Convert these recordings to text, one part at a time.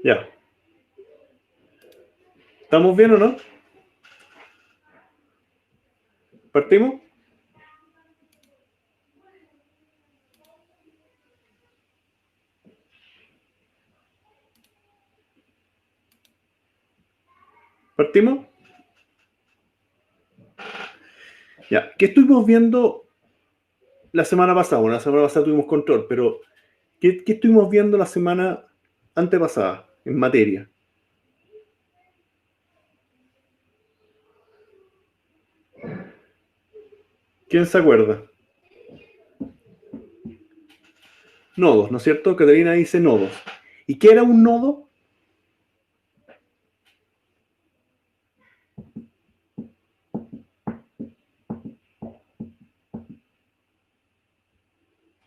Ya. ¿Estamos bien o no? ¿Partimos? ¿Partimos? Ya. ¿Qué estuvimos viendo la semana pasada? Bueno, la semana pasada tuvimos control, pero ¿qué estuvimos viendo la semana antepasada en materia? ¿Quién se acuerda? Nodos, ¿no es cierto? Caterina dice nodos. ¿Y qué era un nodo?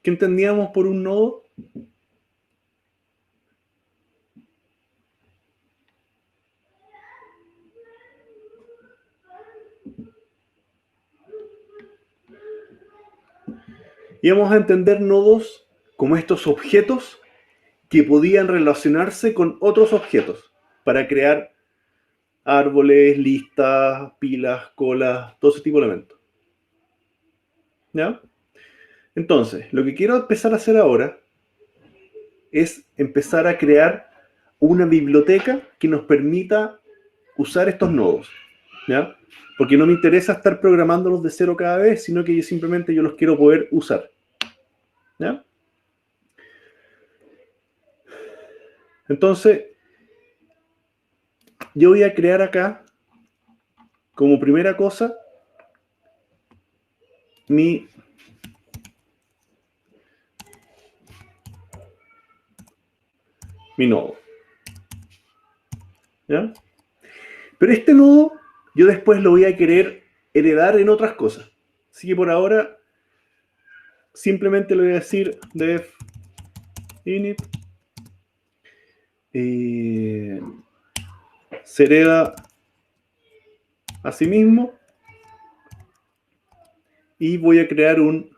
¿Qué entendíamos por un nodo? Íbamos a entender nodos como estos objetos que podían relacionarse con otros objetos para crear árboles, listas, pilas, colas, todo ese tipo de elementos. ¿Ya? Entonces, lo que quiero empezar a hacer ahora es empezar a crear una biblioteca que nos permita usar estos nodos. ¿Ya? Porque no me interesa estar programándolos de cero cada vez, sino que simplemente yo los quiero poder usar. ¿Ya? Entonces, yo voy a crear acá, como primera cosa, mi nodo. ¿Ya? Pero este nodo yo después lo voy a querer heredar en otras cosas. Así que por ahora simplemente le voy a decir def init se hereda a sí mismo y voy a crear un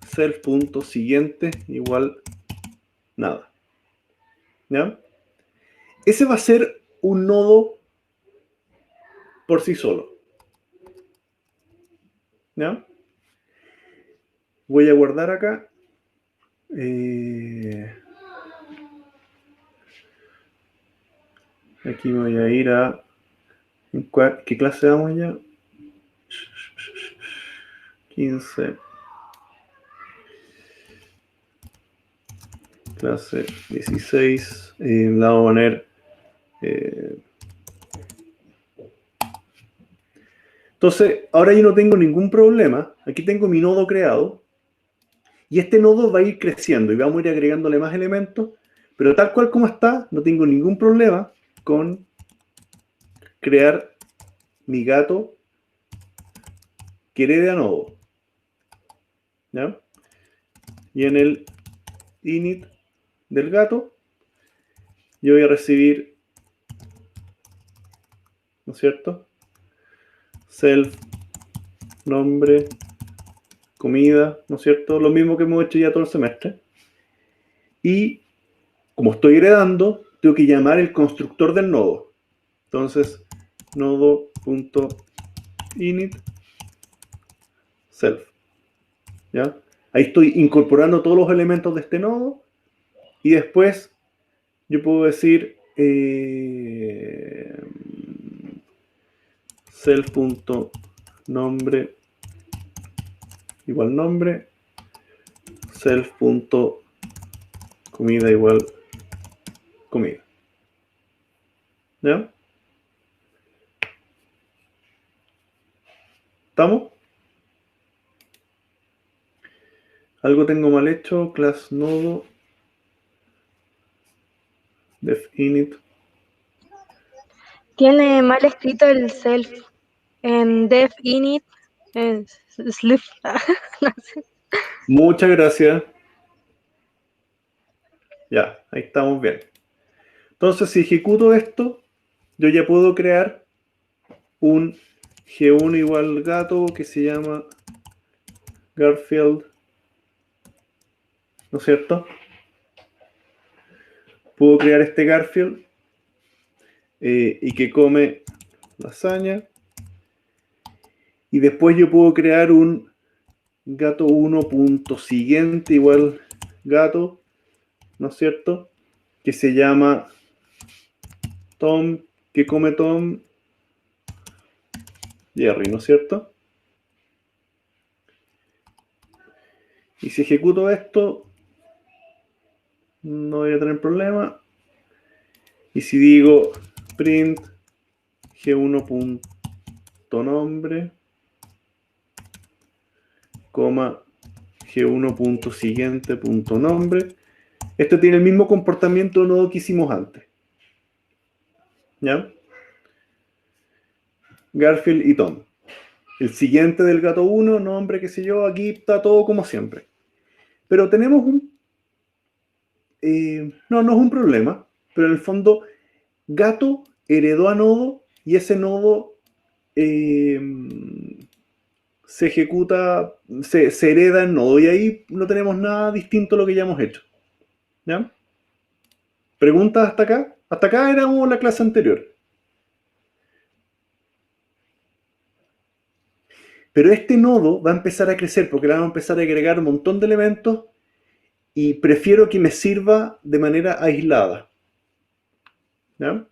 self.siguiente igual nada. ¿Ya? Ese va a ser un nodo por sí solo. ¿Ya? Voy a guardar acá. Aquí me voy a ir a... ¿Qué clase vamos ya? 15. Clase 16. La vamos a poner... Entonces, ahora yo no tengo ningún problema. Aquí tengo mi nodo creado. Y este nodo va a ir creciendo y vamos a ir agregándole más elementos. Pero tal cual como está, no tengo ningún problema con crear mi gato que herede a nodo. ¿Ya? Y en el init del gato, yo voy a recibir, ¿no es cierto? Self, nombre, comida, ¿no es cierto? Lo mismo que hemos hecho ya todo el semestre. Y como estoy heredando, tengo que llamar el constructor del nodo. Entonces, nodo.init self. ¿Ya? Ahí estoy incorporando todos los elementos de este nodo y después yo puedo decir self.nombre igual nombre, self.comida igual comida. ¿Ya? ¿Estamos? Algo tengo mal hecho, class nodo, def init. Tiene mal escrito el self en def init, slip, no sé. Muchas gracias. Ya, ahí estamos bien. Entonces, si ejecuto esto, yo ya puedo crear un G1 igual gato que se llama Garfield, ¿no es cierto? Puedo crear este Garfield y que come lasaña. Y después yo puedo crear un gato1.siguiente igual gato, ¿no es cierto? Que se llama Tom, que come Tom Jerry, ¿no es cierto? Y si ejecuto esto, no voy a tener problema. Y si digo print g1.nombre, coma g1.siguiente.nombre, este tiene el mismo comportamiento nodo que hicimos antes. ¿Ya? Garfield y Tom. El siguiente del gato 1, nombre, qué sé yo, aquí está todo como siempre. Pero tenemos un... no es un problema, pero en el fondo gato heredó a nodo y ese nodo se ejecuta, se hereda en nodo y ahí no tenemos nada distinto a lo que ya hemos hecho. ¿Ya? ¿Preguntas hasta acá? Hasta acá éramos la clase anterior. Pero este nodo va a empezar a crecer porque le vamos a empezar a agregar un montón de elementos y prefiero que me sirva de manera aislada. ¿Ya?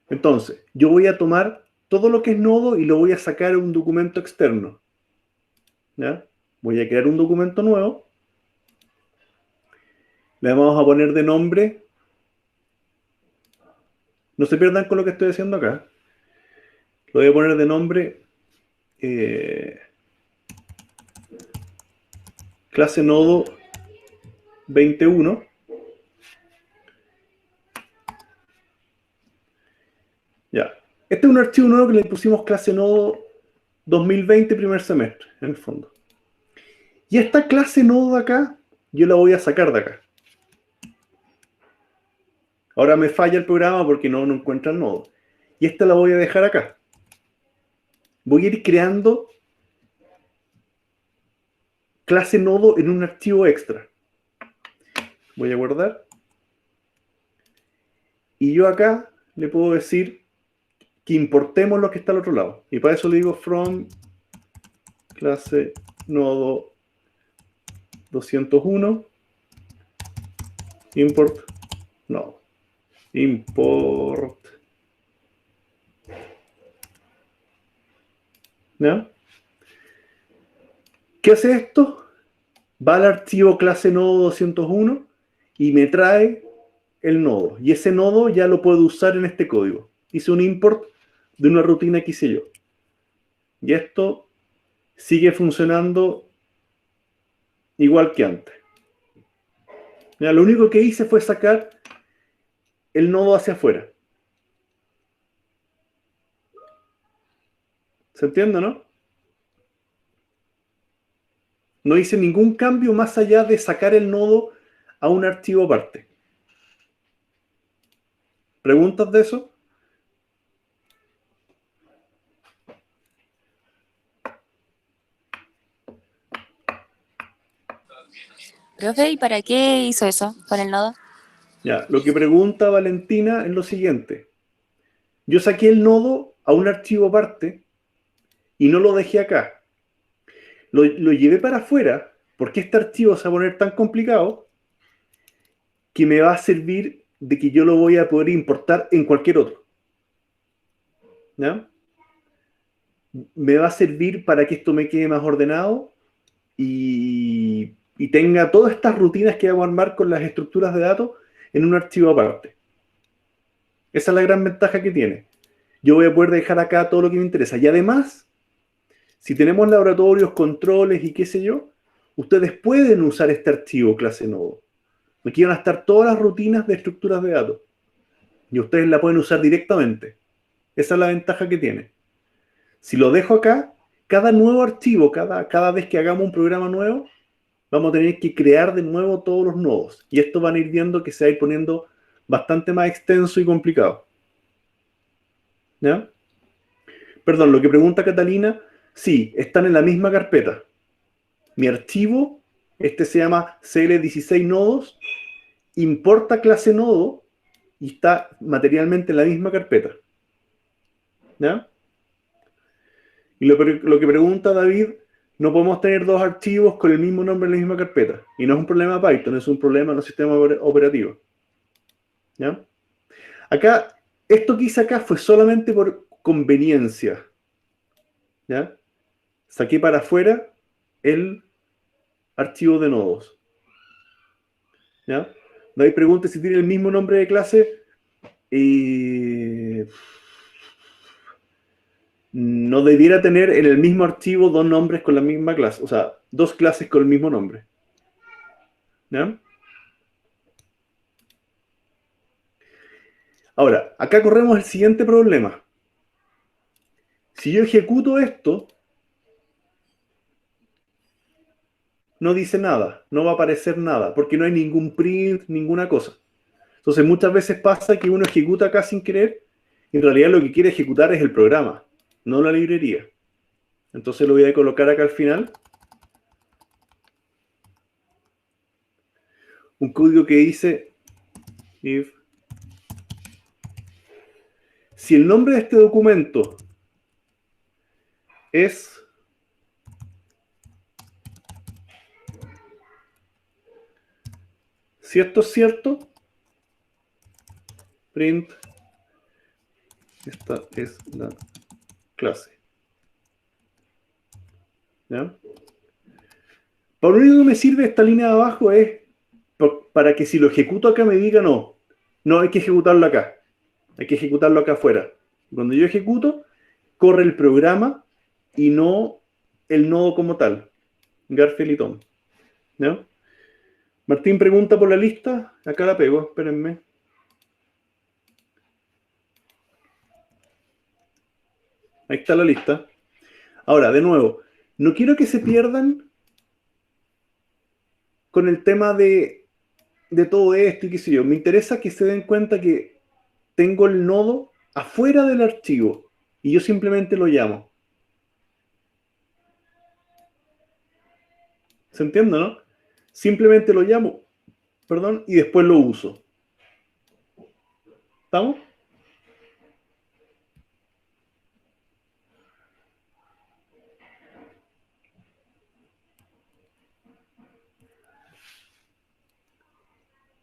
Entonces, yo voy a tomar todo lo que es nodo y lo voy a sacar en un documento externo. ¿Ya? Voy a crear un documento nuevo. Le vamos a poner de nombre. No se pierdan con lo que estoy haciendo acá. Lo voy a poner de nombre clase nodo 21. Ya. Este es un archivo nuevo que le pusimos clase nodo 2020 primer semestre, en el fondo. Y esta clase nodo de acá, yo la voy a sacar de acá. Ahora me falla el programa porque no encuentra el nodo. Y esta la voy a dejar acá. Voy a ir creando clase nodo en un archivo extra. Voy a guardar. Y yo acá le puedo decir que importemos lo que está al otro lado. Y para eso le digo from clase nodo 201 import no import. ¿Ya? ¿Qué hace esto? Va al archivo clase nodo 201 y me trae el nodo. Y ese nodo ya lo puedo usar en este código. Hice un import de una rutina que hice yo. Y esto sigue funcionando igual que antes. Ya, lo único que hice fue sacar el nodo hacia afuera. ¿Se entiende, no? No hice ningún cambio más allá de sacar el nodo a un archivo aparte. ¿Preguntas de eso? Profe, ¿y para qué hizo eso con el nodo? Ya, lo que pregunta Valentina es lo siguiente. Yo saqué el nodo a un archivo aparte y no lo dejé acá. Lo llevé para afuera porque este archivo se va a poner tan complicado que me va a servir de que yo lo voy a poder importar en cualquier otro. ¿Ya? Me va a servir para que esto me quede más ordenado y tenga todas estas rutinas que vamos a armar con las estructuras de datos en un archivo aparte. Esa es la gran ventaja que tiene. Yo voy a poder dejar acá todo lo que me interesa. Y además, si tenemos laboratorios, controles y qué sé yo, ustedes pueden usar este archivo clase nodo. Aquí van a estar todas las rutinas de estructuras de datos. Y ustedes la pueden usar directamente. Esa es la ventaja que tiene. Si lo dejo acá, cada nuevo archivo, cada vez que hagamos un programa nuevo, vamos a tener que crear de nuevo todos los nodos. Y esto van a ir viendo que se va a ir poniendo bastante más extenso y complicado. ¿Ya? Perdón, lo que pregunta Catalina, sí, están en la misma carpeta. Mi archivo, este se llama cl16 nodos, importa clase nodo y está materialmente en la misma carpeta. ¿Ya? Y lo que pregunta David, no podemos tener dos archivos con el mismo nombre en la misma carpeta. Y no es un problema de Python, es un problema en los sistemas operativos. ¿Ya? Acá, esto que hice acá fue solamente por conveniencia. ¿Ya? Saqué para afuera el archivo de nodos. ¿Ya? David pregunta si tiene el mismo nombre de clase. No debiera tener en el mismo archivo dos nombres con la misma clase. O sea, dos clases con el mismo nombre. ¿Ya? Ahora, acá corremos el siguiente problema. Si yo ejecuto esto, no dice nada, no va a aparecer nada, porque no hay ningún print, ninguna cosa. Entonces muchas veces pasa que uno ejecuta acá sin querer, y en realidad lo que quiere ejecutar es el programa, no la librería. Entonces lo voy a colocar acá al final. Un código que dice if. Si el nombre de este documento es si esto es cierto, print, esta es la clase. ¿Ya? Para lo único que me sirve esta línea de abajo es para que si lo ejecuto acá me diga no, no hay que ejecutarlo acá, hay que ejecutarlo acá afuera. Cuando yo ejecuto, corre el programa y no el nodo como tal, Garfield y Tom. ¿Ya? Martín pregunta por la lista, acá la pego, espérenme. Ahí está la lista. Ahora, de nuevo, no quiero que se pierdan con el tema de todo esto y qué sé yo. Me interesa que se den cuenta que tengo el nodo afuera del archivo y yo simplemente lo llamo. ¿Se entiende, no? Simplemente lo llamo, perdón, y después lo uso. ¿Estamos?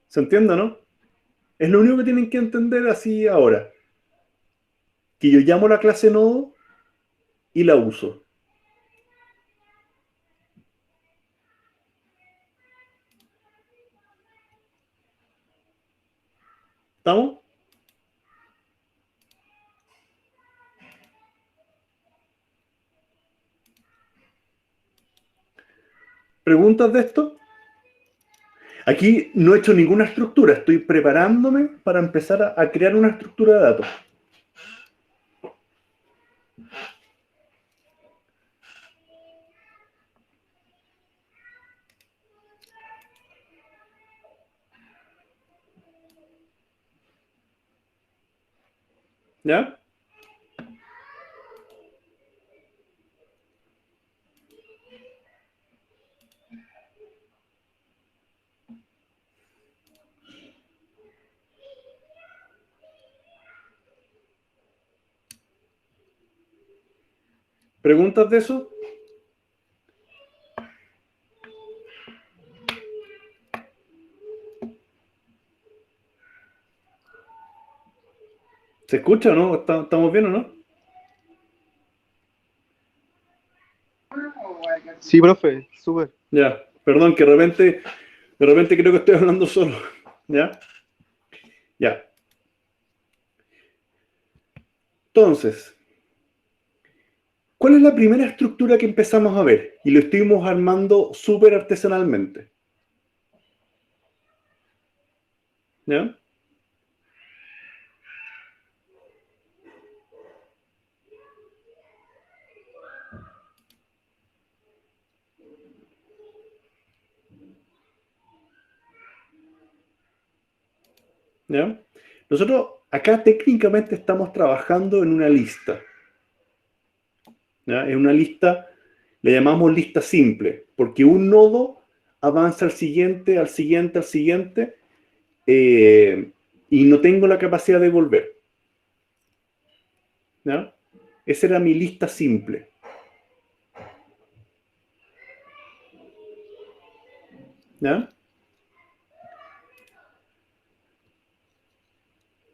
¿Se entiende, no? Es lo único que tienen que entender así ahora. Que yo llamo la clase nodo y la uso. ¿Estamos? ¿Preguntas de esto? Aquí no he hecho ninguna estructura. Estoy preparándome para empezar a crear una estructura de datos. ¿Ya? ¿Preguntas de eso? ¿Se escucha o no? ¿Estamos bien o no? Sí, profe, súper. Ya, perdón, que de repente creo que estoy hablando solo. ¿Ya? Ya. Entonces, ¿cuál es la primera estructura que empezamos a ver? Y lo estuvimos armando súper artesanalmente. ¿Ya? ¿Ya? Nosotros acá técnicamente estamos trabajando en una lista. ¿Ya? En una lista, le llamamos lista simple, porque un nodo avanza al siguiente, al siguiente, al siguiente, y y no tengo la capacidad de volver. ¿Ya? Esa era mi lista simple. ¿Ya?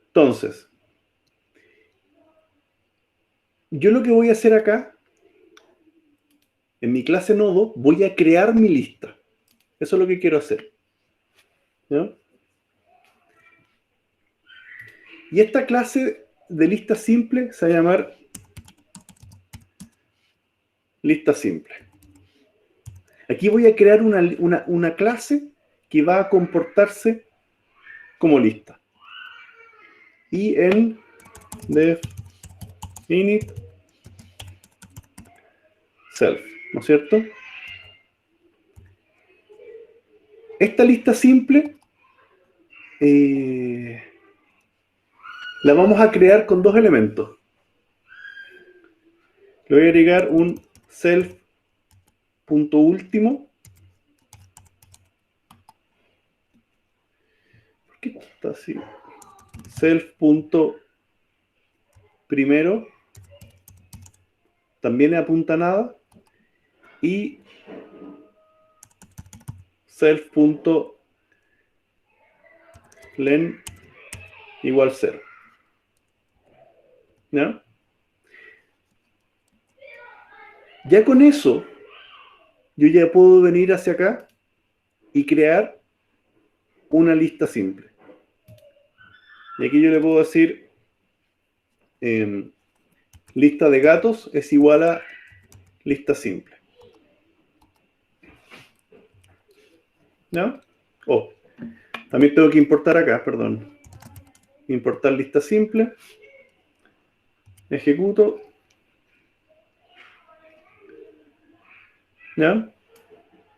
Entonces, yo lo que voy a hacer acá, en mi clase nodo, voy a crear mi lista. Eso es lo que quiero hacer. ¿Ya? Y esta clase de lista simple se va a llamar lista simple. Aquí voy a crear una clase que va a comportarse como lista. Y en def init self, ¿no es cierto? Esta lista simple la vamos a crear con dos elementos. Le voy a agregar un self.último. ¿Por qué está así? Self.primero. También apunta a nada. Y self.len igual 0. ¿Ya? Ya con eso, yo ya puedo venir hacia acá y crear una lista simple. Y aquí yo le puedo decir lista de gatos es igual a lista simple. ¿No? Oh, también tengo que importar acá, perdón. Importar lista simple. Ejecuto. ¿Ya?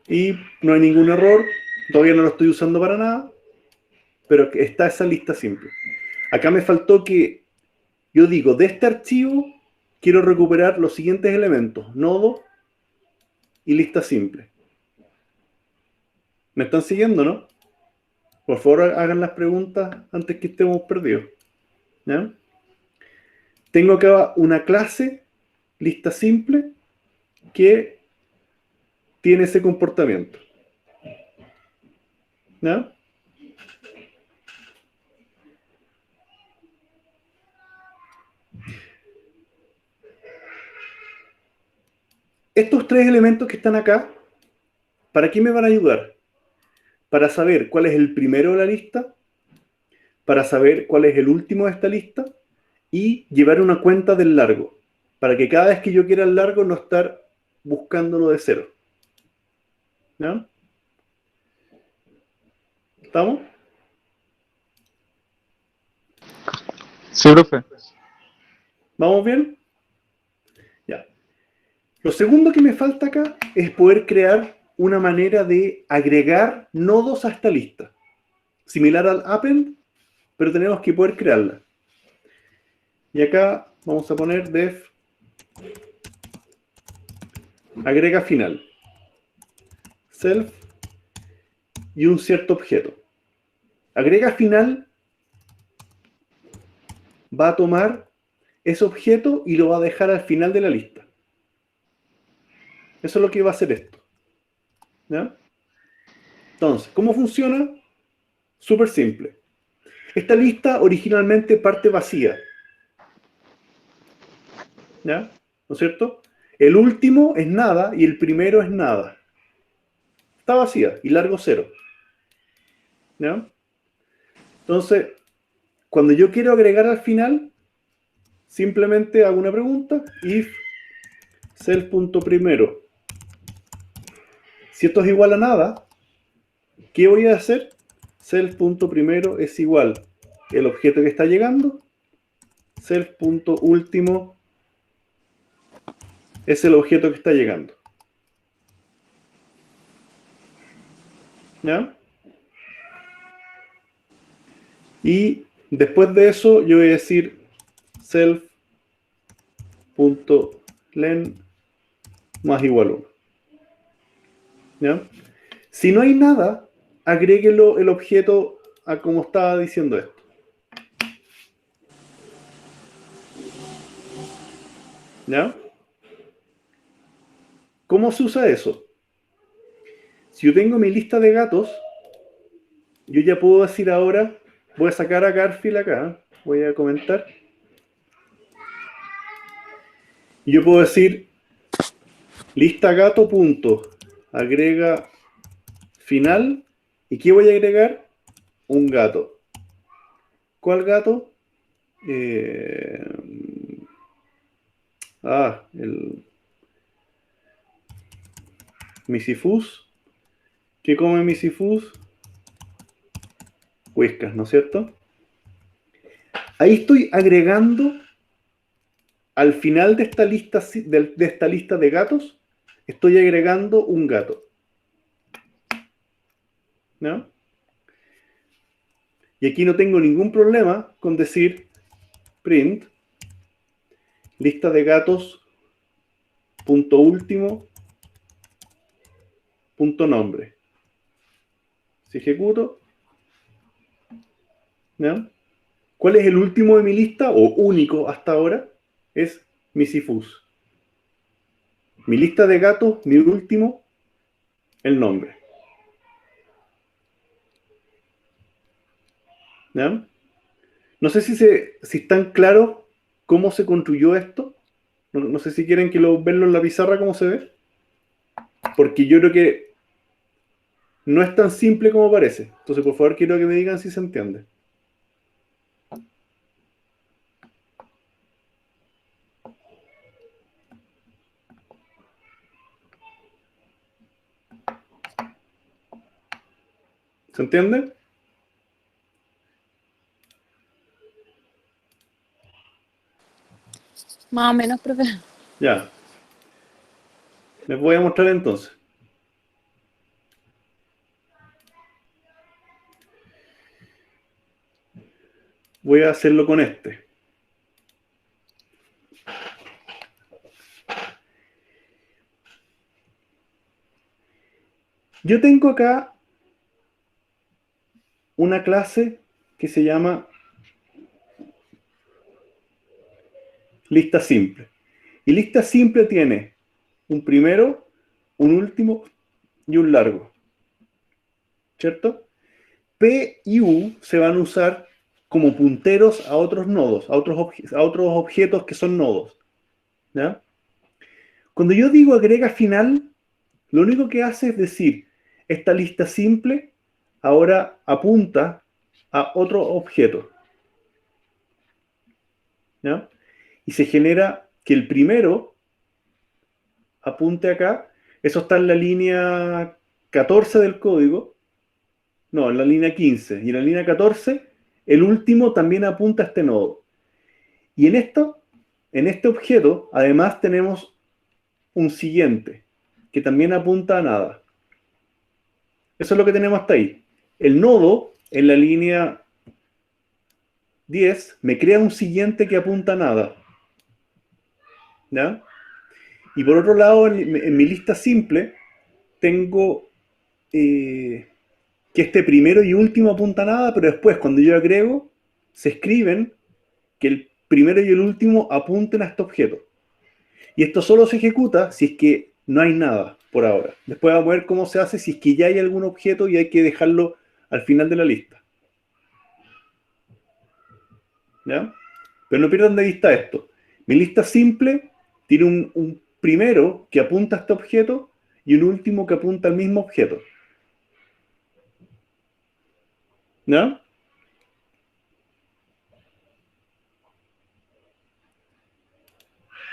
Y no hay ningún error. Todavía no lo estoy usando para nada. Pero está esa lista simple. Acá me faltó que yo digo, de este archivo quiero recuperar los siguientes elementos. Nodo y lista simple. ¿Me están siguiendo, no? Por favor, hagan las preguntas antes que estemos perdidos. ¿Ya? Tengo acá una clase, lista simple, que tiene ese comportamiento. ¿Ya? Estos tres elementos que están acá, ¿para qué me van a ayudar? Para saber cuál es el primero de la lista, para saber cuál es el último de esta lista, y llevar una cuenta del largo, para que cada vez que yo quiera el largo no estar buscándolo de cero. ¿Ya? ¿Estamos? Sí, profe. ¿Vamos bien? Ya. Lo segundo que me falta acá es poder crear una manera de agregar nodos a esta lista. Similar al append, pero tenemos que poder crearla. Y acá vamos a poner def agrega final. Self y un cierto objeto. Agrega final va a tomar ese objeto y lo va a dejar al final de la lista. Eso es lo que va a hacer esto. ¿Ya? Entonces, ¿cómo funciona? Súper simple. Esta lista originalmente parte vacía. ¿Ya? ¿No es cierto? El último es nada y el primero es nada. Está vacía y largo 0. ¿Ya? Entonces, cuando yo quiero agregar al final, simplemente hago una pregunta, if self.primero. Si esto es igual a nada, ¿qué voy a hacer? Self.primero es igual el objeto que está llegando, self.último es el objeto que está llegando. ¿Ya? Y después de eso yo voy a decir self.len más igual 1. ¿Ya? Si no hay nada, agréguelo el objeto a como estaba diciendo esto. ¿Ya? ¿Cómo se usa eso? Si yo tengo mi lista de gatos, yo ya puedo decir ahora, voy a sacar a Garfield acá, voy a comentar. Y yo puedo decir, lista gato punto, agrega final, ¿y qué voy a agregar? Un gato. ¿Cuál gato? El Misifus. ¿Qué come Misifus? Whiskas, ¿no es cierto? Ahí estoy agregando al final de esta lista de gatos, estoy agregando un gato. ¿No? Y aquí no tengo ningún problema con decir print lista de gatos punto último punto nombre. Si ejecuto, ¿no? ¿Cuál es el último de mi lista o único hasta ahora? Es Misifus. Mi lista de gatos, mi último, el nombre. ¿Ya? No sé si están claros cómo se construyó esto. No sé si quieren verlo en la pizarra cómo se ve. Porque yo creo que no es tan simple como parece. Entonces, por favor, quiero que me digan si se entiende. ¿Se entiende? Más o menos, profe. Ya. Les voy a mostrar entonces. Voy a hacerlo con este. Yo tengo acá una clase que se llama lista simple. Y lista simple tiene un primero, un último y un largo. ¿Cierto? P y U se van a usar como punteros a otros nodos, a otros objetos que son nodos. ¿Ya? Cuando yo digo agrega final, lo único que hace es decir, esta lista simple ahora apunta a otro objeto. ¿Ya? Y se genera que el primero apunte acá. Eso está en la línea 14 del código. No, en la línea 15. Y en la línea 14, el último también apunta a este nodo. Y en este objeto, además tenemos un siguiente, que también apunta a nada. Eso es lo que tenemos hasta ahí. El nodo, en la línea 10, me crea un siguiente que apunta a nada. ¿Ya? Y por otro lado, en mi lista simple, tengo que este primero y último apunta a nada, pero después, cuando yo agrego, se escriben que el primero y el último apunten a este objeto. Y esto solo se ejecuta si es que no hay nada por ahora. Después vamos a ver cómo se hace si es que ya hay algún objeto y hay que dejarlo al final de la lista. ¿Ya? Pero no pierdan de vista esto. Mi lista simple tiene un primero que apunta a este objeto y un último que apunta al mismo objeto. ¿Ya?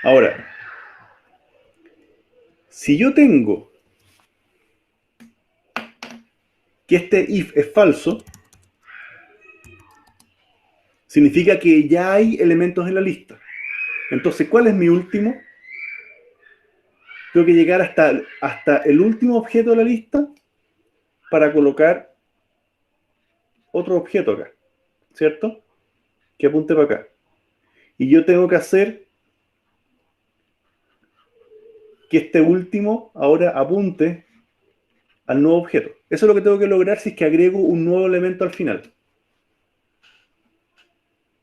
Ahora, si yo tengo que este if es falso, significa que ya hay elementos en la lista. Entonces, ¿cuál es mi último? Tengo que llegar hasta el último objeto de la lista para colocar otro objeto acá, ¿cierto? Que apunte para acá. Y yo tengo que hacer que este último ahora apunte al nuevo objeto. Eso es lo que tengo que lograr si es que agrego un nuevo elemento al final.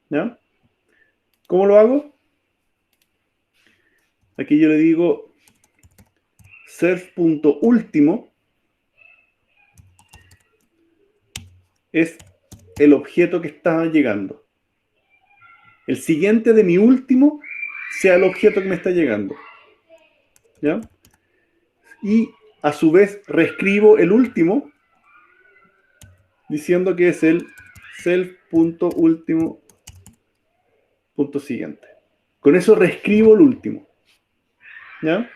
¿Ya? ¿Cómo lo hago? Aquí yo le digo self.último es el objeto que está llegando. El siguiente de mi último sea el objeto que me está llegando. ¿Ya? Y a su vez reescribo el último diciendo que es el self.último punto siguiente. Con eso reescribo el último. ¿Ya?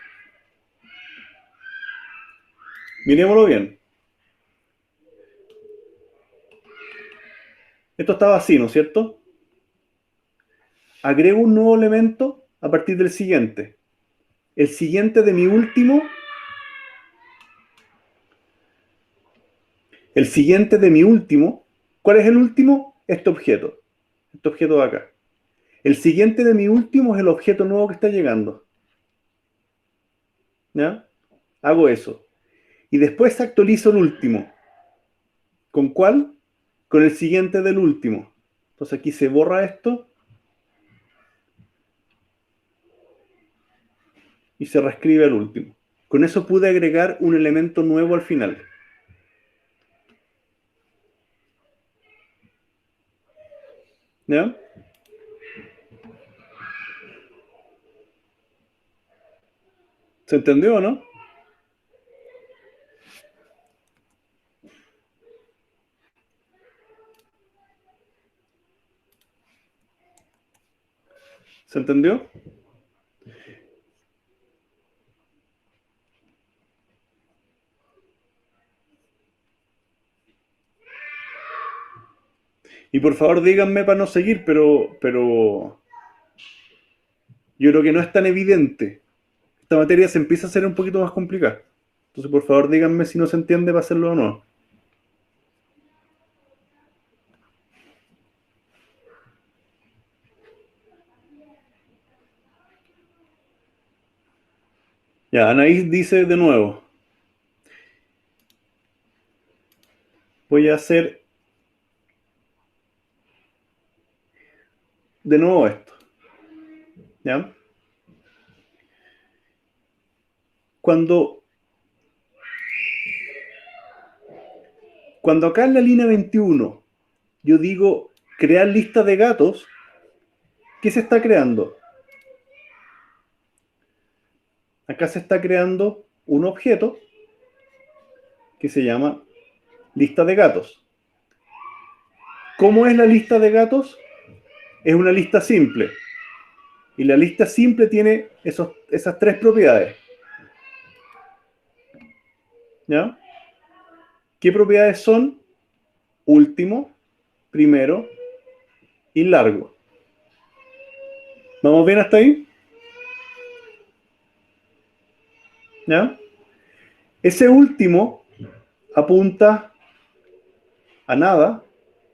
Mirémoslo bien. Esto estaba así, ¿no es cierto? Agrego un nuevo elemento a partir del siguiente. El siguiente de mi último. El siguiente de mi último. ¿Cuál es el último? Este objeto. Este objeto de acá. El siguiente de mi último es el objeto nuevo que está llegando. ¿Ya? Hago eso. Y después actualizo el último. ¿Con cuál? Con el siguiente del último. Entonces aquí se borra esto. Y se reescribe el último. Con eso pude agregar un elemento nuevo al final. ¿Ya? ¿Se entendió o no? ¿Se entendió? Y por favor díganme para no seguir, pero yo creo que no es tan evidente. Esta materia se empieza a hacer un poquito más complicada. Entonces por favor díganme si no se entiende para hacerlo o no. Ya, Anaís dice de nuevo. Voy a hacer de nuevo esto. ¿Ya? Cuando acá en la línea 21 yo digo crear lista de gatos, ¿qué se está creando? Acá se está creando un objeto que se llama lista de gatos. ¿Cómo es la lista de gatos? Es una lista simple. Y la lista simple tiene esas tres propiedades. ¿Ya? ¿Qué propiedades son? Último, primero y largo. ¿Vamos bien hasta ahí? ¿Ya? Ese último apunta a nada,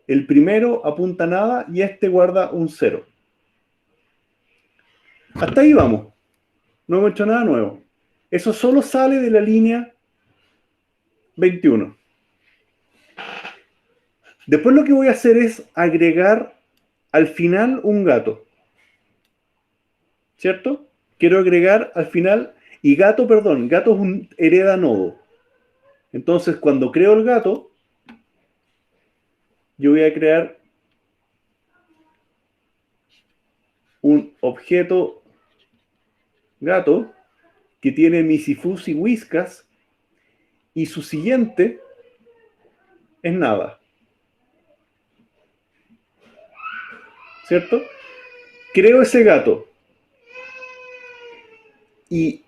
el primero apunta a nada y este guarda un 0. Hasta ahí vamos. No hemos hecho nada nuevo. Eso solo sale de la línea 21. Después lo que voy a hacer es agregar al final un gato. ¿Cierto? Quiero agregar al final, y gato, perdón, gato es un hereda nodo. Entonces, cuando creo el gato, yo voy a crear un objeto gato que tiene Misifus y Whiskas y su siguiente es nada. ¿Cierto? Creo ese gato y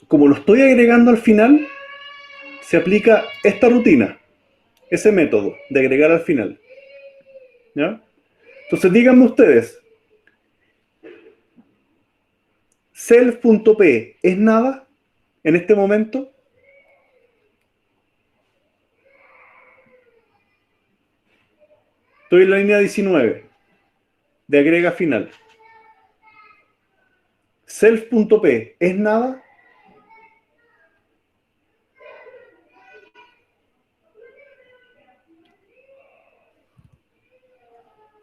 como lo estoy agregando al final, se aplica esta rutina, ese método de agregar al final. ¿Ya? Entonces díganme ustedes, self.p es nada en este momento. Estoy en la línea 19 de agrega final. Self.p es nada.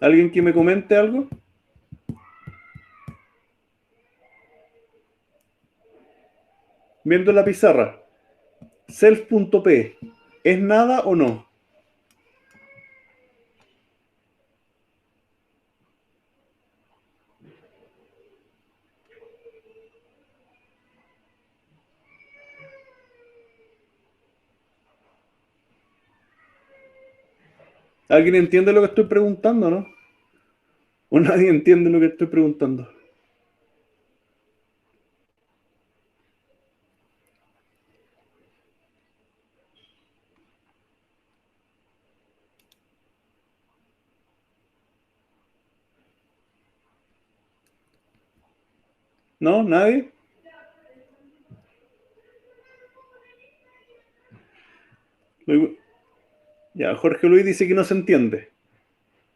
¿Alguien que me comente algo? viendo la pizarra, self.p, ¿es nada o no? ¿Alguien entiende lo que estoy preguntando, no? ¿O nadie entiende lo que estoy preguntando? ¿No? ¿Nadie? Ya, Jorge Luis dice que no se entiende.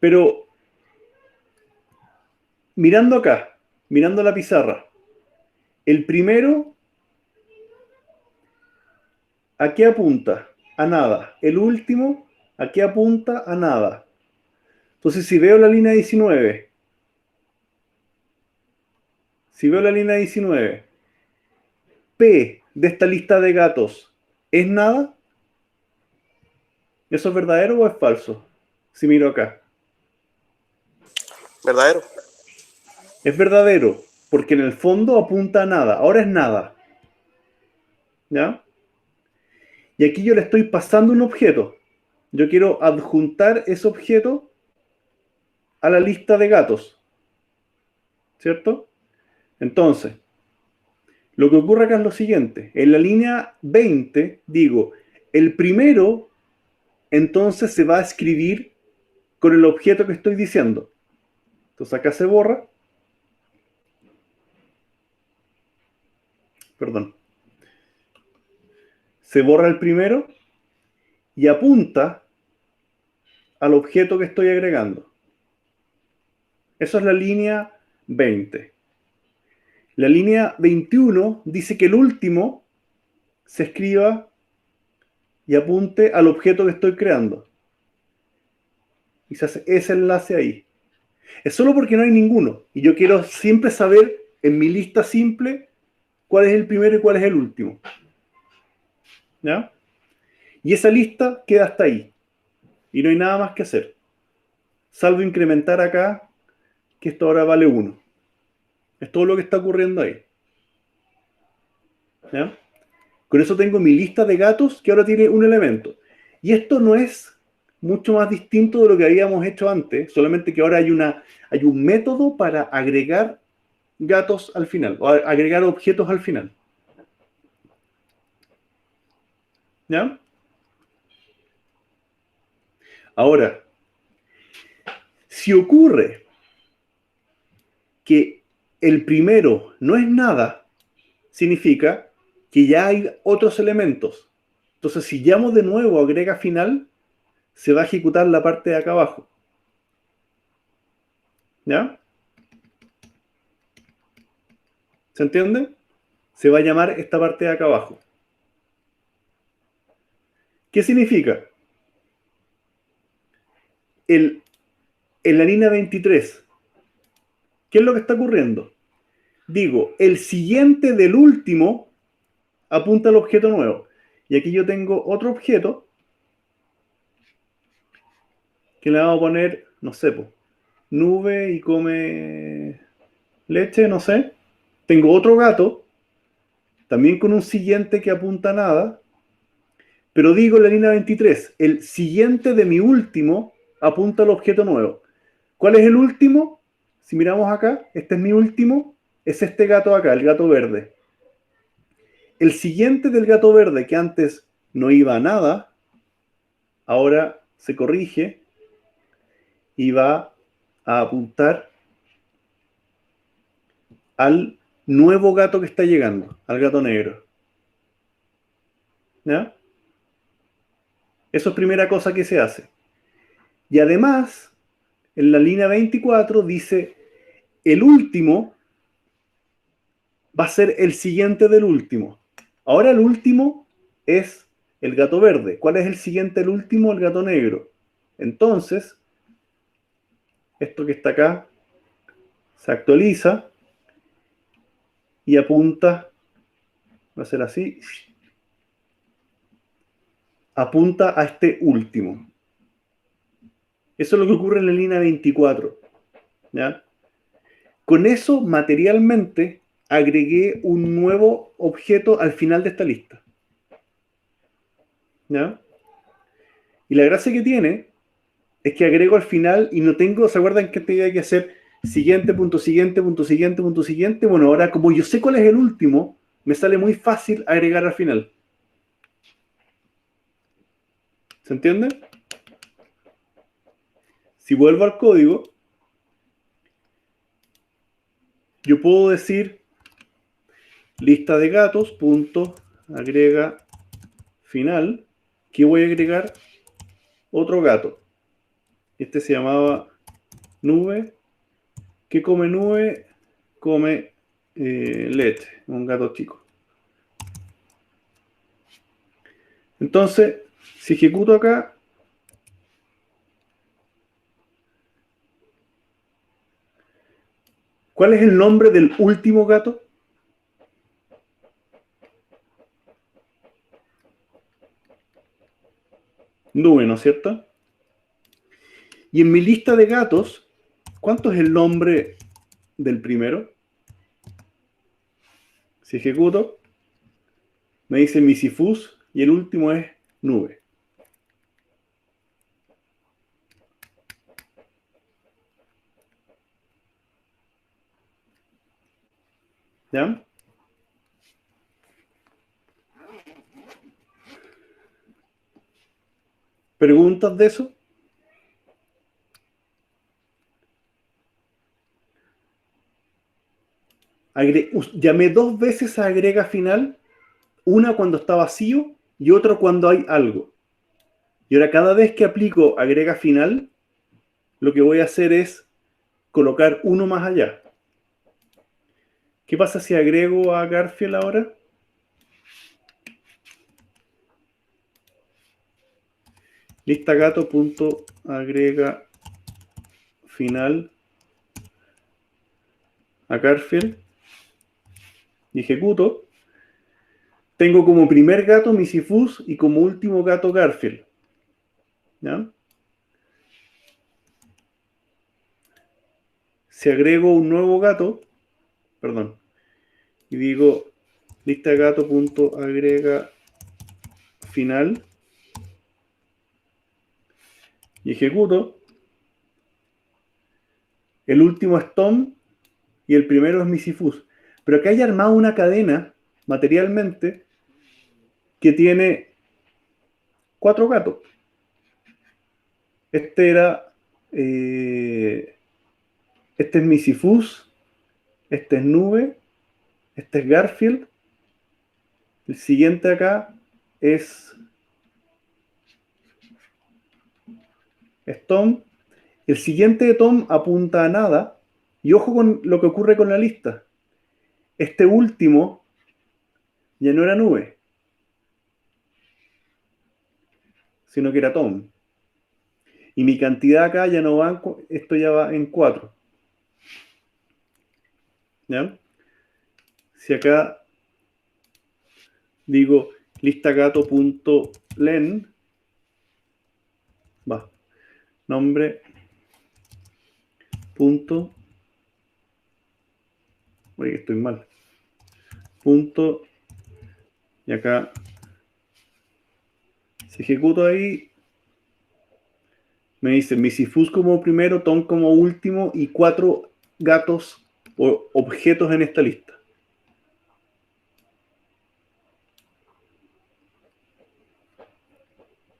Pero mirando acá, mirando la pizarra, el primero, ¿a qué apunta? A nada. El último, ¿a qué apunta? A nada. Entonces, si veo la línea 19, P de esta lista de gatos, ¿es nada? ¿Eso es verdadero o es falso? Si miro acá. Verdadero. Es verdadero, porque en el fondo apunta a nada. Ahora es nada. ¿Ya? Y aquí yo le estoy pasando un objeto. Yo quiero adjuntar ese objeto a la lista de gatos. ¿Cierto? Entonces, lo que ocurre acá es lo siguiente. En la línea 20, digo, el primero, entonces se va a escribir con el objeto que estoy diciendo. Entonces acá se borra. Perdón. Se borra el primero y apunta al objeto que estoy agregando. Eso es la línea 20. La línea 21 dice que el último se escriba y apunte al objeto que estoy creando. Y se hace ese enlace ahí. Es solo porque no hay ninguno. Y yo quiero siempre saber en mi lista simple cuál es el primero y cuál es el último. ¿Ya? Y esa lista queda hasta ahí. Y no hay nada más que hacer. Salvo incrementar acá, que esto ahora vale 1. Es todo lo que está ocurriendo ahí. ¿Ya? Con eso tengo mi lista de gatos que ahora tiene un elemento. Y esto no es mucho más distinto de lo que habíamos hecho antes, solamente que ahora hay un método para agregar gatos al final, o agregar objetos al final. ¿Ya? Ahora, si ocurre que el primero no es nada, significa que ya hay otros elementos. Entonces, si llamo de nuevo agrega final, se va a ejecutar la parte de acá abajo. ¿Ya? ¿Se entiende? Se va a llamar esta parte de acá abajo. ¿Qué significa? En la línea 23, ¿qué es lo que está ocurriendo? Digo, el siguiente del último apunta al objeto nuevo. Y aquí yo tengo otro objeto que le vamos a poner, no sé, nube y come leche, no sé. Tengo otro gato, también con un siguiente que apunta a nada. Pero digo en la línea 23, el siguiente de mi último apunta al objeto nuevo. ¿Cuál es el último? Si miramos acá, este es mi último, es este gato acá, el gato verde. El siguiente del gato verde, que antes no iba a nada, ahora se corrige y va a apuntar al nuevo gato que está llegando, al gato negro. ¿Ya? Eso es primera cosa que se hace. Y además, en la línea 24 dice, el último va a ser el siguiente del último. Ahora el último es el gato verde. ¿Cuál es el siguiente del último? El gato negro. Entonces, esto que está acá se actualiza y apunta Va a ser así. Apunta a este último. Eso es lo que ocurre en la línea 24. ¿Ya? Con eso, materialmente, agregué un nuevo objeto al final de esta lista. ¿Ya? Y la gracia que tiene es que agrego al final y no tengo, ¿se acuerdan que tenía que hacer siguiente, punto siguiente, punto siguiente, punto siguiente? Bueno, ahora como yo sé cuál es el último, me sale muy fácil agregar al final. ¿Se entiende? Si vuelvo al código, yo puedo decir lista de gatos, punto, agrega final, que voy a agregar otro gato. Este se llamaba nube. ¿Qué come nube? Come leche, un gato chico. Entonces, si ejecuto acá, ¿cuál es el nombre del último gato? Nube, ¿no es cierto? Y en mi lista de gatos, ¿cuánto es el nombre del primero? Si ejecuto, me dice Misifus y el último es nube. ¿Ya? ¿Preguntas de eso? Llamé dos veces a agrega final, una cuando está vacío y otra cuando hay algo. Y ahora cada vez que aplico agrega final, lo que voy a hacer es colocar uno más allá. ¿Qué pasa si agrego a Garfield ahora? Lista gato.agrega final a Garfield y ejecuto. Tengo como primer gato Misifus y como último gato Garfield. ¿Ya? Si agrego un nuevo gato, perdón, y digo lista gato.agrega final y ejecuto, el último es Tom y el primero es Misifus. Pero acá hay armado una cadena materialmente que tiene 4 gatos. Este era, este es Misifus, este es Nube, este es Garfield, el siguiente acá es Tom, el siguiente de Tom apunta a nada, y ojo con lo que ocurre con la lista. Este último ya no era Nube, sino que era Tom. Y mi cantidad acá ya no va, esto ya va en 4. ¿Ya? Si acá digo lista gato.len, va, nombre, punto, oye, estoy mal, punto, y acá, si ejecuto ahí, me dice Misifus como primero, Tom como último y 4 gatos o objetos en esta lista.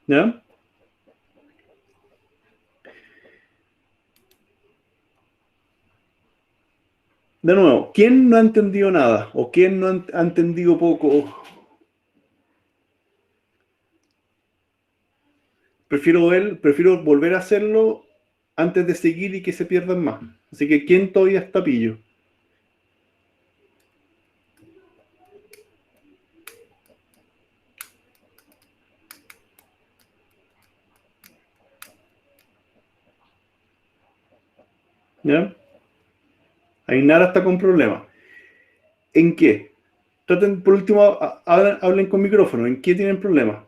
¿Ya? De nuevo, ¿quién no ha entendido nada? ¿O quién no ha entendido poco? Prefiero volver a hacerlo antes de seguir y que se pierdan más. Así que, ¿quién todavía está pillo? ¿Ya? Ainara está con problemas. ¿En qué? Traten, por último, hablen con micrófono. ¿En qué tienen problemas?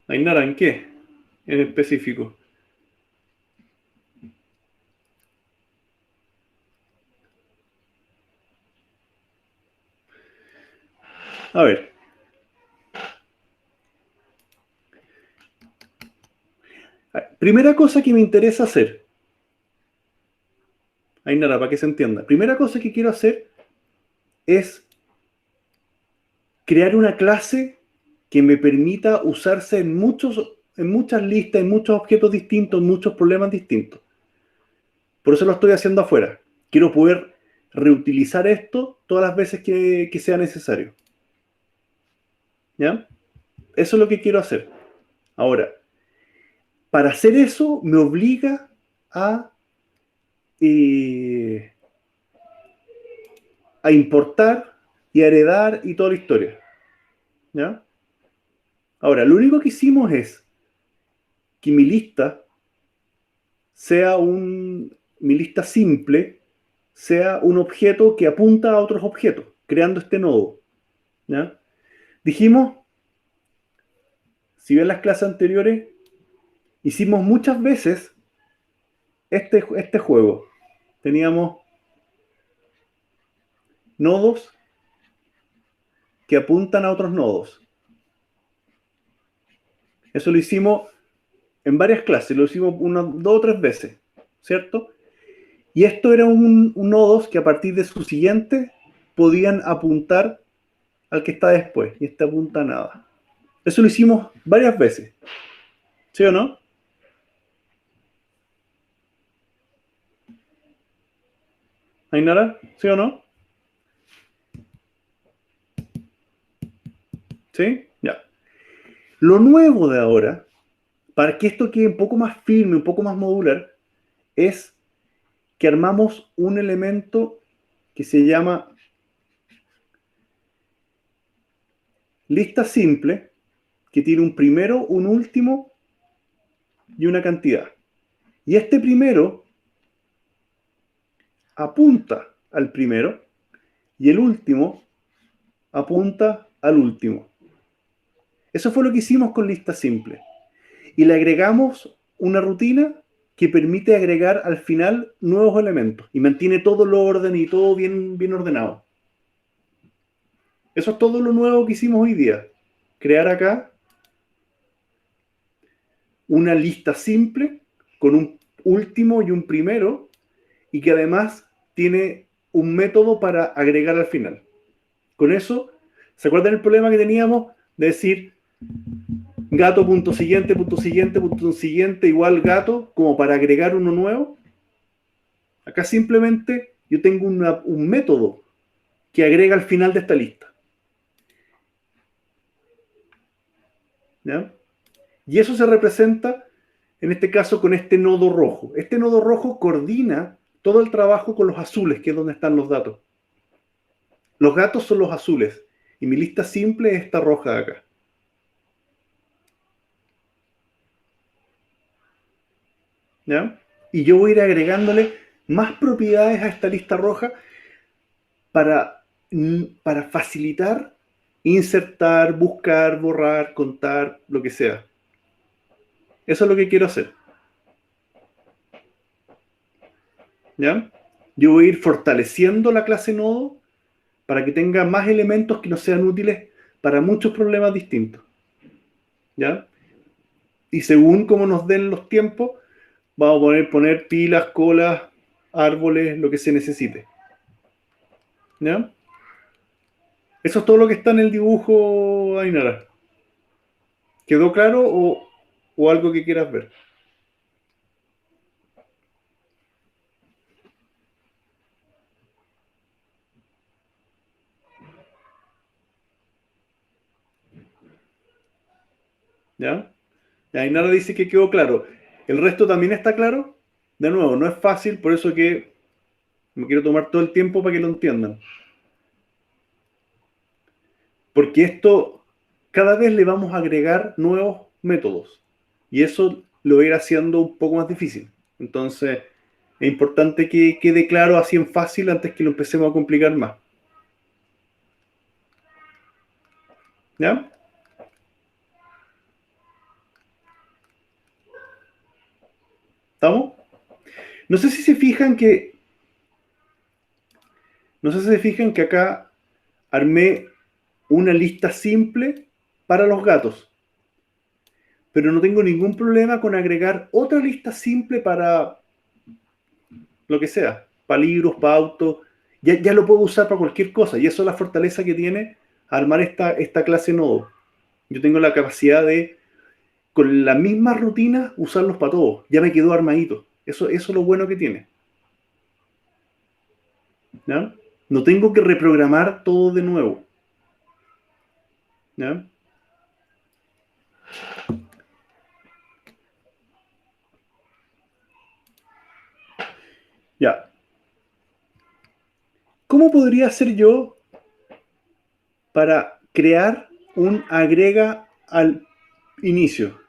Ainara, ¿en qué? En específico. A ver. Primera cosa que me interesa hacer. Ainara, para que se entienda. Primera cosa que quiero hacer es crear una clase que me permita usarse en muchas listas, en muchos objetos distintos, en muchos problemas distintos. Por eso lo estoy haciendo afuera. Quiero poder reutilizar esto todas las veces que sea necesario. ¿Ya? Eso es lo que quiero hacer. Ahora, para hacer eso me obliga eh, a importar y a heredar y toda la historia. ¿Ya? Ahora, lo único que hicimos es que mi lista mi lista simple sea un objeto que apunta a otros objetos, creando este nodo. ¿Ya? Dijimos, si ven las clases anteriores, hicimos muchas veces este juego. Teníamos nodos que apuntan a otros nodos. Eso lo hicimos en varias clases, lo hicimos dos o tres veces, ¿cierto? Y esto era un nodos que a partir de su siguiente podían apuntar al que está después, y este apunta a nada. Eso lo hicimos varias veces, ¿sí o no? Ainara, ¿sí o no? ¿Sí? Ya. Lo nuevo de ahora, para que esto quede un poco más firme, un poco más modular, es que armamos un elemento que se llama lista simple, que tiene un primero, un último y una cantidad. Y este primero apunta al primero y el último apunta al último. Eso fue lo que hicimos con lista simple. Y le agregamos una rutina que permite agregar al final nuevos elementos y mantiene todo el orden y todo bien, bien ordenado. Eso es todo lo nuevo que hicimos hoy día. Crear acá una lista simple con un último y un primero y que además tiene un método para agregar al final. Con eso, ¿se acuerdan el problema que teníamos de decir gato punto siguiente punto siguiente igual gato como para agregar uno nuevo? Acá simplemente yo tengo un método que agrega al final de esta lista. ¿Ya? Y eso se representa, en este caso, con este nodo rojo. Este nodo rojo coordina todo el trabajo con los azules, que es donde están los datos. Los gatos son los azules, y mi lista simple es esta roja de acá. ¿Ya? Y yo voy a ir agregándole más propiedades a esta lista roja para facilitar, insertar, buscar, borrar, contar, lo que sea. Eso es lo que quiero hacer. ¿Ya? Yo voy a ir fortaleciendo la clase nodo para que tenga más elementos que nos sean útiles para muchos problemas distintos. ¿Ya? Y según como nos den los tiempos, vamos a poner pilas, colas, árboles, lo que se necesite. ¿Ya? Eso es todo lo que está en el dibujo, Ainara. ¿Quedó claro o algo que quieras ver? ¿Ya? Ainara dice que quedó claro. ¿El resto también está claro? De nuevo, no es fácil, por eso que me quiero tomar todo el tiempo para que lo entiendan. Porque esto, cada vez le vamos a agregar nuevos métodos. Y eso lo va a ir haciendo un poco más difícil. Entonces, es importante que quede claro así en fácil antes que lo empecemos a complicar más. ¿Ya? ¿Estamos? No sé si se fijan que... No sé si se fijan que acá armé una lista simple para los gatos. Pero no tengo ningún problema con agregar otra lista simple para lo que sea. Para libros, para autos. Ya lo puedo usar para cualquier cosa. Y eso es la fortaleza que tiene armar esta clase nodo. Yo tengo la capacidad de, con la misma rutina, usarlos para todo. Ya me quedó armadito. Eso es lo bueno que tiene. ¿Ya? No tengo que reprogramar todo de nuevo. ¿Ya? Ya. ¿Cómo podría hacer yo para crear un agrega al inicio?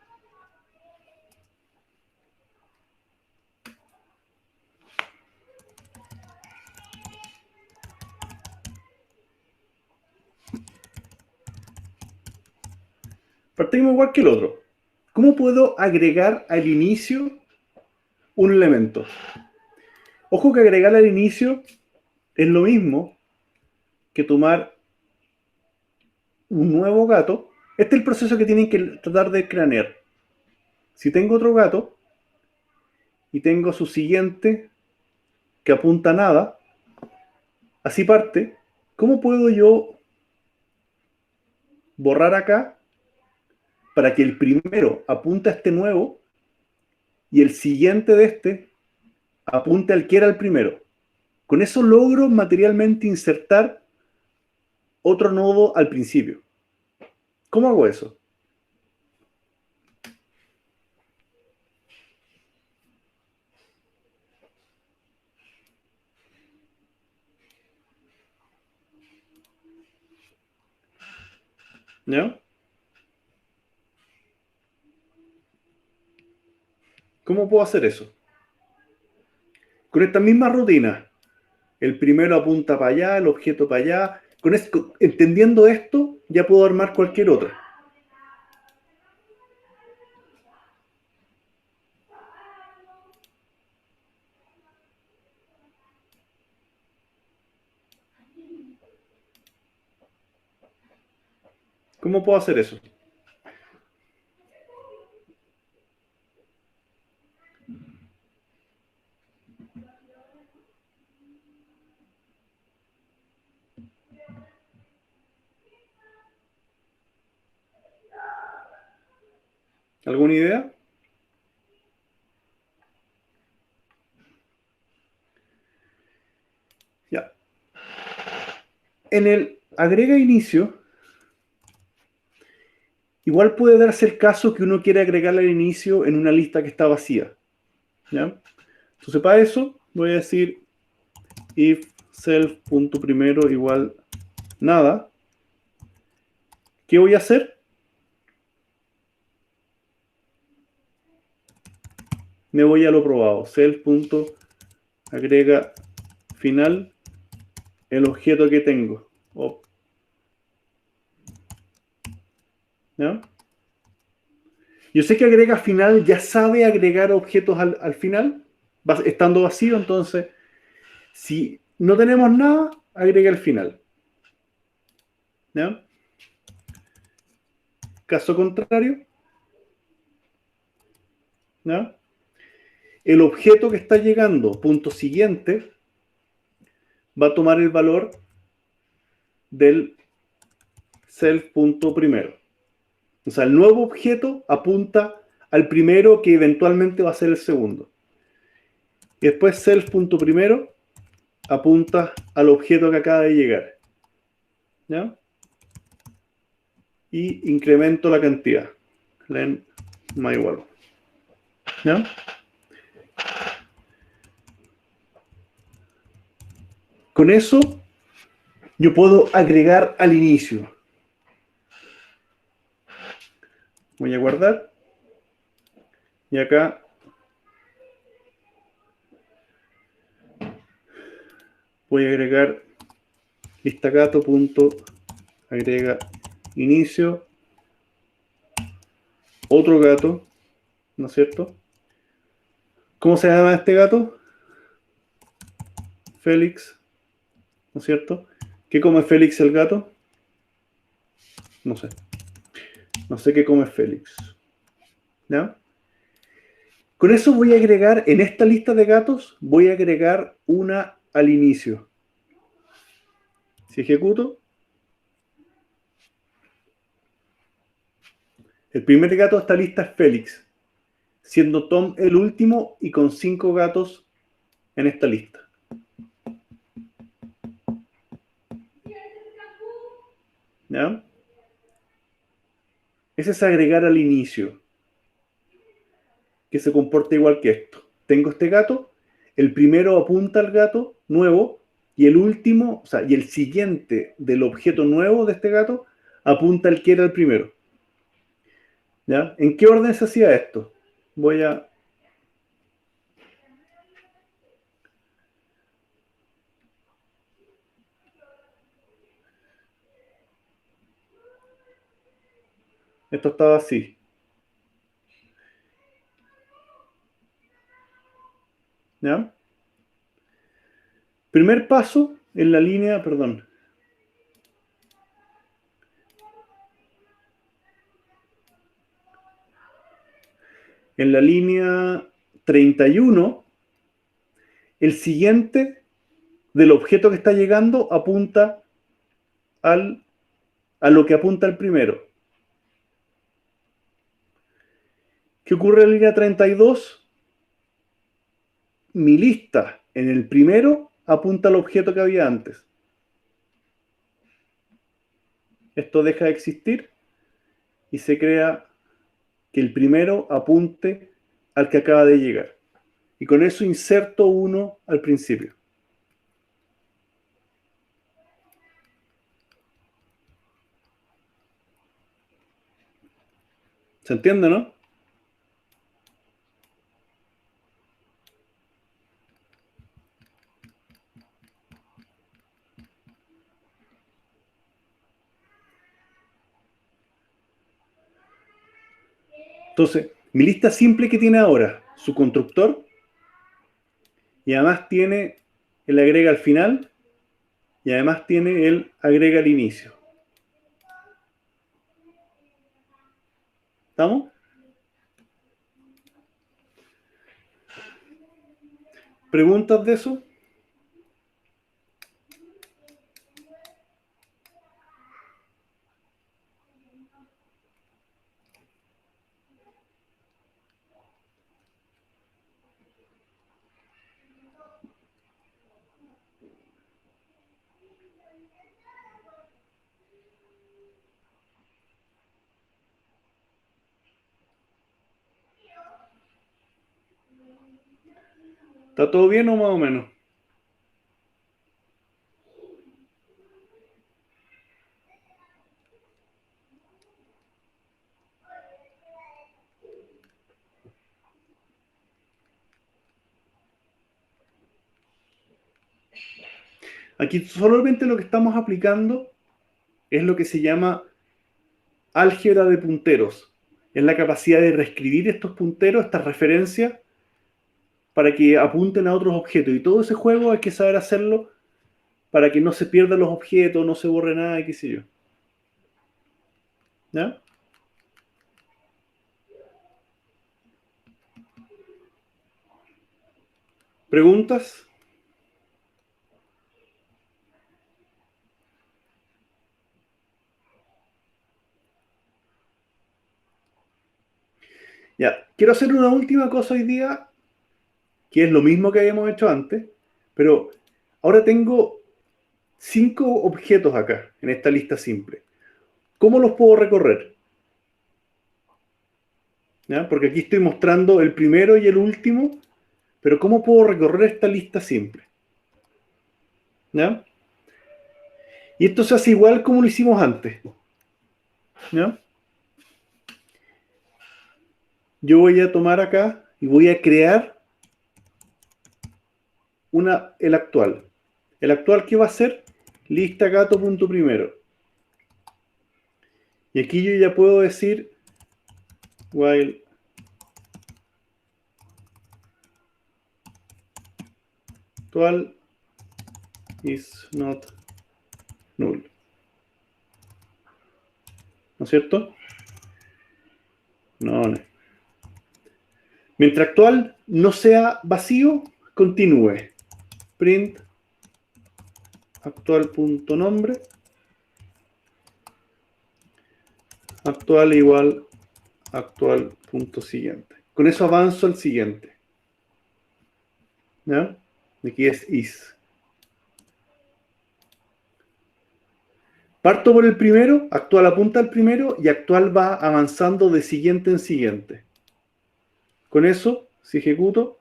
Partimos igual que el otro. ¿Cómo puedo agregar al inicio un elemento? Ojo que agregar al inicio es lo mismo que tomar un nuevo gato. Este es el proceso que tienen que tratar de cranear. Si tengo otro gato y tengo su siguiente que apunta a nada, así parte, ¿cómo puedo yo borrar acá para que el primero apunte a este nuevo y el siguiente de este apunte al que era el primero? Con eso logro materialmente insertar otro nodo al principio. ¿Cómo hago eso? ¿Ya? ¿Cómo puedo hacer eso? Con esta misma rutina. El primero apunta para allá, el objeto para allá. Entendiendo esto, ya puedo armar cualquier otra. ¿Cómo puedo hacer eso? ¿Alguna idea? Ya. En el agrega inicio, igual puede darse el caso que uno quiere agregarle al inicio en una lista que está vacía. ¿Ya? Entonces, para eso voy a decir if self.primero igual nada. ¿Qué voy a hacer? Me voy a lo probado. Self.agrega final el objeto que tengo. ¿Ya? Yo sé que agrega final, ya sabe agregar objetos al final, estando vacío, entonces, si no tenemos nada, agrega el final. ¿Ya? Caso contrario, ¿ya? El objeto que está llegando, punto siguiente, va a tomar el valor del self.primero. O sea, el nuevo objeto apunta al primero que eventualmente va a ser el segundo. Y después self.primero apunta al objeto que acaba de llegar. ¿Ya? Y incremento la cantidad. Len más igual. ¿Ya? Con eso, yo puedo agregar al inicio. Voy a guardar. Y acá voy a agregar lista gato punto agrega inicio otro gato, ¿no es cierto? ¿Cómo se llama este gato? Félix, ¿no es cierto? ¿Qué come Félix el gato? No sé. No sé qué come Félix. ¿Ya? Con eso voy a agregar, en esta lista de gatos, voy a agregar una al inicio. Si ejecuto, el primer gato de esta lista es Félix, siendo Tom el último y con 5 gatos en esta lista. ¿Ya? Ese es agregar al inicio, que se comporta igual que esto. Tengo este gato, el primero apunta al gato nuevo y el último, o sea, y el siguiente del objeto nuevo de este gato apunta al que era el primero. ¿Ya? ¿En qué orden se hacía esto? Voy a... Esto estaba así. ¿Ya? Primer paso en la línea, perdón. En la línea 31, el siguiente del objeto que está llegando apunta a lo que apunta el primero. ¿Qué ocurre en la línea 32? Mi lista en el primero apunta al objeto que había antes. Esto deja de existir y se crea que el primero apunte al que acaba de llegar. Y con eso inserto uno al principio. ¿Se entiende, no? Entonces, mi lista simple que tiene ahora, su constructor, y además tiene el agrega al final, y además tiene el agrega al inicio. ¿Estamos? ¿Preguntas de eso? ¿Está todo bien o más o menos? Aquí solamente lo que estamos aplicando es lo que se llama álgebra de punteros. Es la capacidad de reescribir estos punteros, estas referencias, para que apunten a otros objetos. Y todo ese juego hay que saber hacerlo para que no se pierdan los objetos, no se borre nada y qué sé yo. ¿Ya? ¿Preguntas? Ya, quiero hacer una última cosa hoy día, que es lo mismo que habíamos hecho antes, pero ahora tengo 5 objetos acá, en esta lista simple. ¿Cómo los puedo recorrer? ¿Ya? Porque aquí estoy mostrando el primero y el último, pero ¿cómo puedo recorrer esta lista simple? ¿Ya? Y esto se hace igual como lo hicimos antes. ¿Ya? Yo voy a tomar acá y voy a crear el actual. El actual, ¿qué va a ser? Lista gato.primero. Y aquí yo ya puedo decir while actual is not null. ¿No es cierto? No. Mientras actual no sea vacío, continúe. Print actual.nombre actual igual actual.siguiente. Con eso avanzo al siguiente. ¿Ya? Aquí es is. Parto por el primero, actual apunta al primero y actual va avanzando de siguiente en siguiente. Con eso, si ejecuto,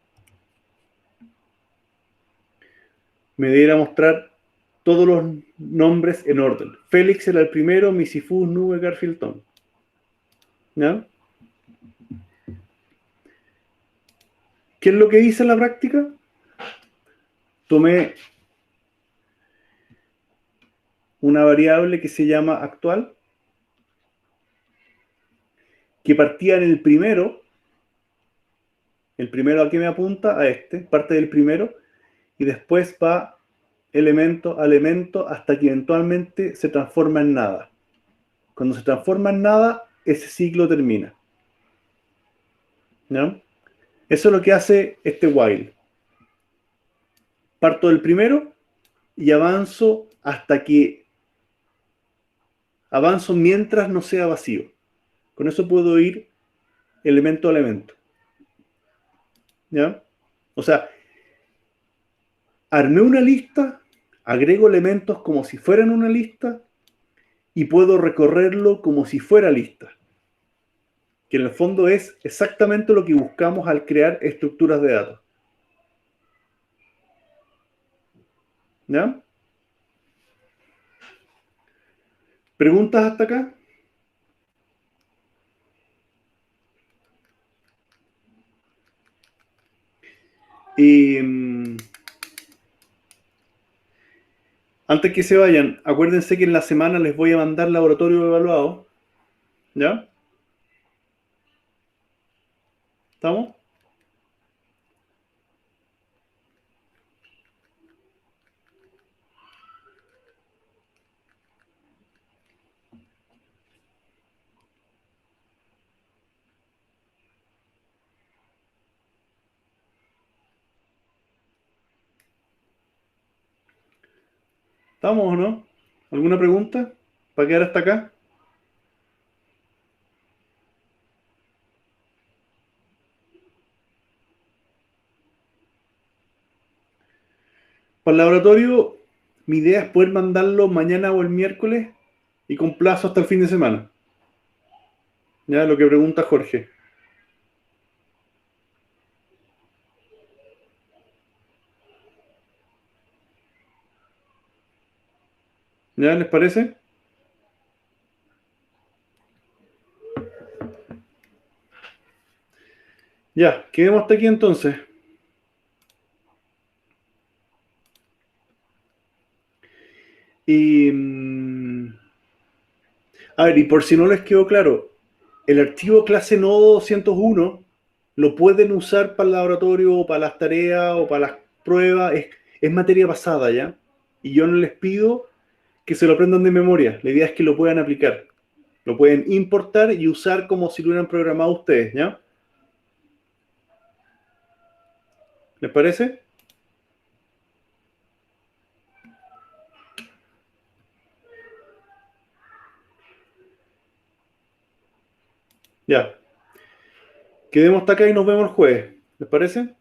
me debería mostrar todos los nombres en orden. Félix era el primero, Misifus, Nube, Garfield, Tom. ¿Ya? ¿Qué es lo que hice en la práctica? Tomé una variable que se llama actual, que partía en el primero a que me apunta, a este, parte del primero, y después va elemento a elemento hasta que eventualmente se transforma en nada. Cuando se transforma en nada, ese ciclo termina. ¿No? Eso es lo que hace este while. Parto del primero y avanzo hasta que avanzo mientras no sea vacío. Con eso puedo ir elemento a elemento. ¿Ya? O sea, armé una lista, agrego elementos como si fueran una lista y puedo recorrerlo como si fuera lista. Que en el fondo es exactamente lo que buscamos al crear estructuras de datos. ¿Ya? ¿Preguntas hasta acá? Y antes que se vayan, acuérdense que en la semana les voy a mandar laboratorio evaluado. ¿Ya? ¿Estamos? ¿Estamos o no? ¿Alguna pregunta? ¿Para quedar hasta acá? Para el laboratorio, mi idea es poder mandarlo mañana o el miércoles y con plazo hasta el fin de semana. Ya, lo que pregunta Jorge. ¿Ya les parece? Ya, quedemos hasta aquí entonces. Y a ver, y por si no les quedó claro, el archivo clase nodo 201 lo pueden usar para el laboratorio o para las tareas o para las pruebas. Es materia pasada, ¿ya? Y yo no les pido que se lo aprendan de memoria. La idea es que lo puedan aplicar. Lo pueden importar y usar como si lo hubieran programado ustedes, ¿ya? ¿Les parece? Ya. Quedemos hasta acá y nos vemos el jueves. ¿Les parece?